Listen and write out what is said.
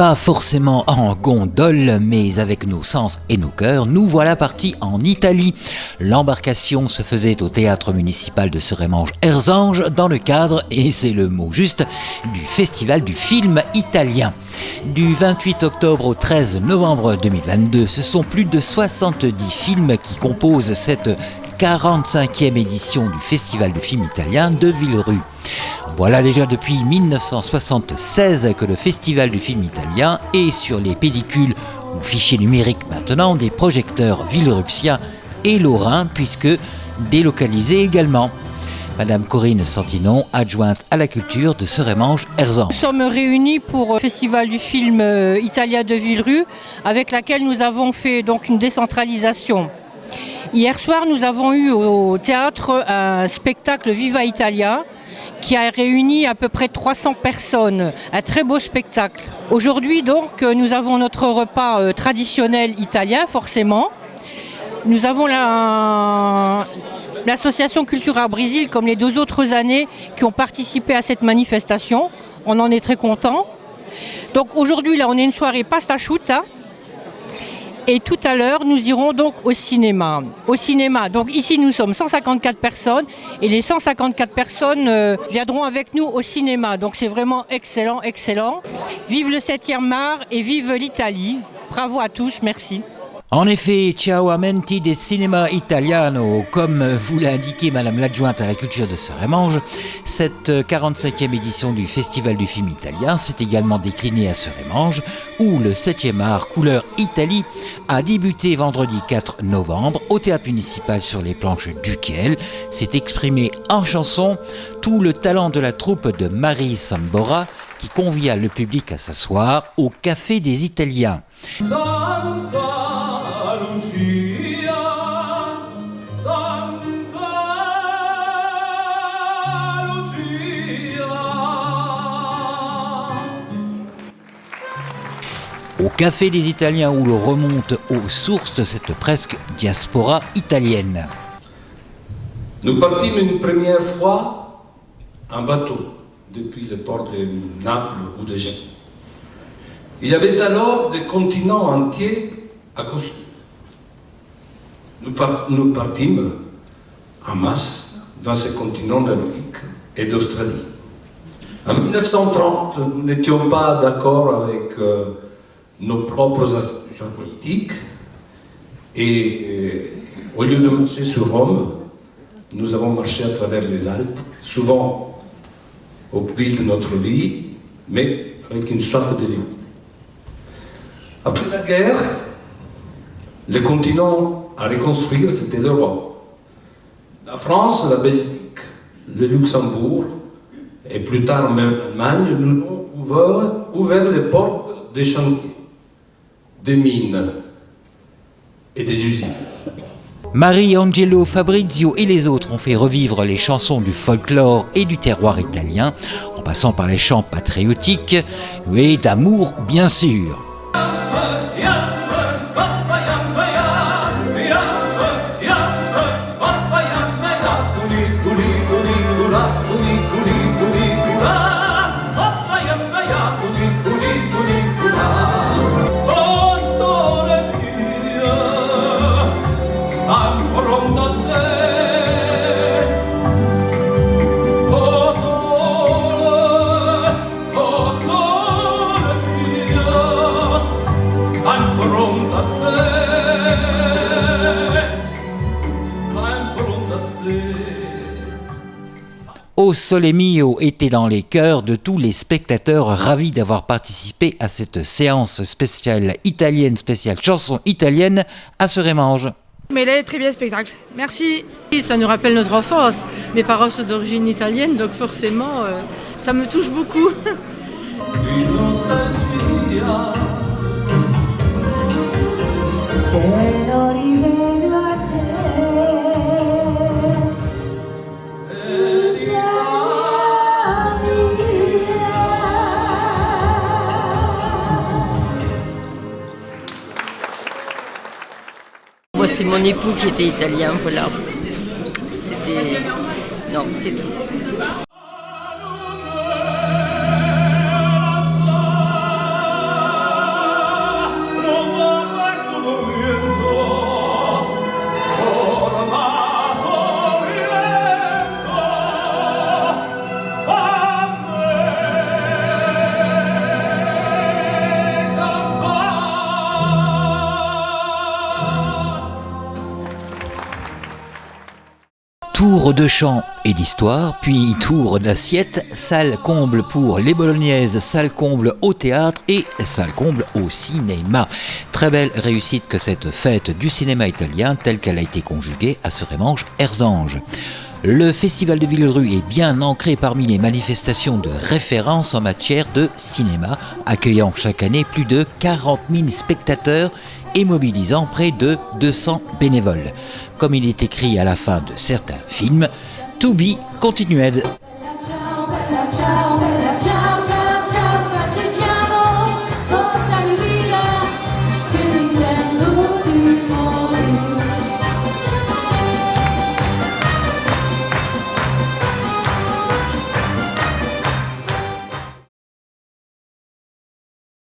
Pas forcément en gondole, mais avec nos sens et nos cœurs, nous voilà partis en Italie. L'embarcation se faisait au théâtre municipal de Serémange-Erzange dans le cadre, et c'est le mot juste, du Festival du film italien. Du 28 octobre au 13 novembre 2022, ce sont plus de 70 films qui composent cette 45e édition du Festival du film italien de Villerue. Voilà déjà depuis 1976 que le Festival du film italien est sur les pellicules ou fichiers numériques maintenant des projecteurs villerupiens et lorrains, puisque délocalisés également. Madame Corinne Santinon, adjointe à la culture de Serémange-Erzange. Nous sommes réunis pour le Festival du film italien de Villerue, avec laquelle nous avons fait donc une décentralisation. Hier soir, nous avons eu au théâtre un spectacle Viva Italia qui a réuni à peu près 300 personnes. Un très beau spectacle. Aujourd'hui, donc, nous avons notre repas traditionnel italien, forcément. Nous avons l'association Cultura Brésil, comme les 2 autres années, qui ont participé à cette manifestation. On en est très contents. Donc aujourd'hui, là, on est une soirée pasta asciutta. Et tout à l'heure, nous irons donc au cinéma. Donc ici, nous sommes 154 personnes et les 154 personnes viendront avec nous au cinéma. Donc c'est vraiment excellent, excellent. Vive le 7e art et vive l'Italie. Bravo à tous, merci. En effet, ciao amenti del cinema italiano, comme vous l'a indiqué Madame l'adjointe à la culture de Serémange, cette 45e édition du Festival du film italien s'est également déclinée à Serémange, où le 7e art couleur Italie a débuté vendredi 4 novembre au théâtre municipal sur les planches duquel s'est exprimé en chanson tout le talent de la troupe de Marie Sambora, qui convia le public à s'asseoir au Café des Italiens. Au Café des Italiens, où l'on remonte aux sources de cette presque diaspora italienne. Nous partîmes une première fois en bateau depuis le port de Naples ou de Gênes. Il y avait alors des continents entiers à construire. Nous partîmes en masse dans ces continents d'Amérique et d'Australie. En 1930, nous n'étions pas d'accord avec nos propres institutions politiques et au lieu de marcher sur Rome, nous avons marché à travers les Alpes, souvent au prix de notre vie, mais avec une soif de vie. Après la guerre, le continent à reconstruire, c'était l'Europe. La France, la Belgique, le Luxembourg, et plus tard même l'Allemagne, nous ont ouvert les portes des chantiers, des mines et des usines. Marie Angelo Fabrizio et les autres ont fait revivre les chansons du folklore et du terroir italien, en passant par les chants patriotiques et d'amour bien sûr. O Sole Mio était dans les cœurs de tous les spectateurs ravis d'avoir participé à cette séance spéciale italienne, spéciale chanson italienne à Serémange. Mais là, très bien spectacle. Merci. Ça nous rappelle notre enfance. Mes parents sont d'origine italienne, donc forcément, ça me touche beaucoup. Moi, c'est mon époux qui était italien, voilà. Non, c'est tout. de chant et d'histoire, puis tour d'assiette, salle comble pour les Bolognaises, salle comble au théâtre et salle comble au cinéma. Très belle réussite que cette fête du cinéma italien telle qu'elle a été conjuguée à ce Rémange Erzange. Le Festival de Villerue est bien ancré parmi les manifestations de référence en matière de cinéma, accueillant chaque année plus de 40 000 spectateurs et mobilisant près de 200 bénévoles. Comme il est écrit à la fin de certains films, to be continued.